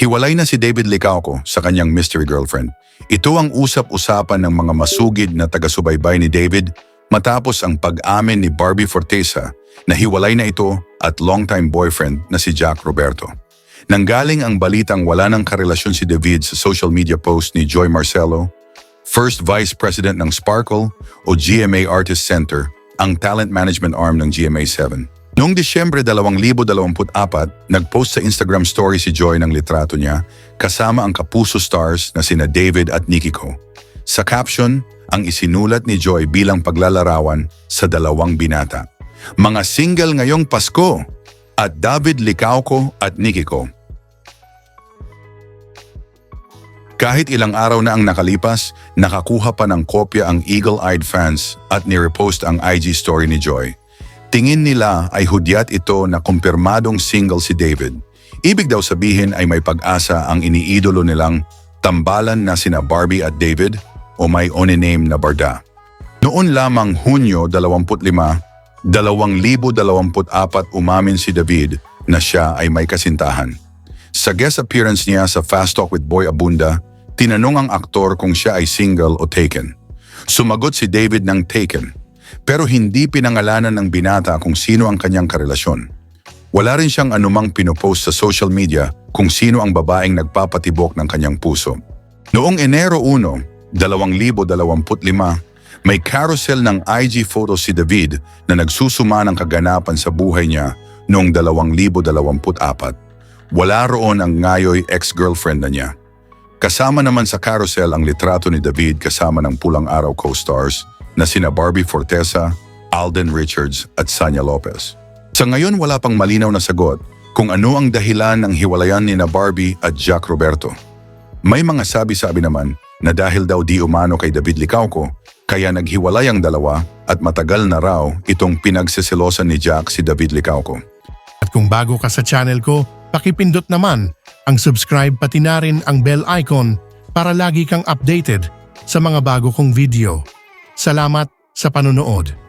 Hiwalay na si David Licauco sa kanyang mystery girlfriend. Ito ang usap-usapan ng mga masugid na taga-subaybay ni David matapos ang pag-amin ni Barbie Forteza na hiwalay na ito at longtime boyfriend na si Jack Roberto. Nanggaling ang balitang wala ng karelasyon si David sa social media post ni Joy Marcelo, First Vice President ng Sparkle o GMA Artist Center, ang talent management arm ng GMA7. Noong Disyembre 2024, nag-post sa Instagram story si Joy ng litrato niya kasama ang kapuso stars na sina David at Nikiko. Sa caption, ang isinulat ni Joy bilang paglalarawan sa dalawang binata. Mga single ngayong Pasko at David Licauco at Nikiko. Kahit ilang araw na ang nakalipas, nakakuha pa ng kopya ang eagle-eyed fans at nirepost ang IG story ni Joy. Tingin nila ay hudyat ito na kumpirmadong single si David. Ibig daw sabihin ay may pag-asa ang iniidolo nilang tambalan na sina Barbie at David o may on-name na Barda. Noon lamang Hunyo 25, 2024 umamin si David na siya ay may kasintahan. Sa guest appearance niya sa Fast Talk with Boy Abunda, tinanong ang aktor kung siya ay single o taken. Sumagot si David ng taken. Pero hindi pinangalanan ng binata kung sino ang kanyang karelasyon. Wala rin siyang anumang pinopost sa social media kung sino ang babaeng nagpapatibok ng kanyang puso. Noong Enero 1, 2025, may carousel ng IG photos si David na nagsusuma ng kaganapan sa buhay niya noong 2024. Wala roon ang ngayoy ex-girlfriend na niya. Kasama naman sa carousel ang litrato ni David kasama ng Pulang Araw co-stars na sina Barbie Forteza, Alden Richards at Sanya Lopez. Sa ngayon wala pang malinaw na sagot kung ano ang dahilan ng hiwalayan ni na Barbie at Jack Roberto. May mga sabi-sabi naman na dahil daw di umano kay David Licauco, kaya naghiwalay ang dalawa at matagal na raw itong pinagsisilosan ni Jack si David Licauco. At kung bago ka sa channel ko, pakipindot naman ang subscribe pati na rin ang bell icon para lagi kang updated sa mga bago kong video. Salamat sa panonood.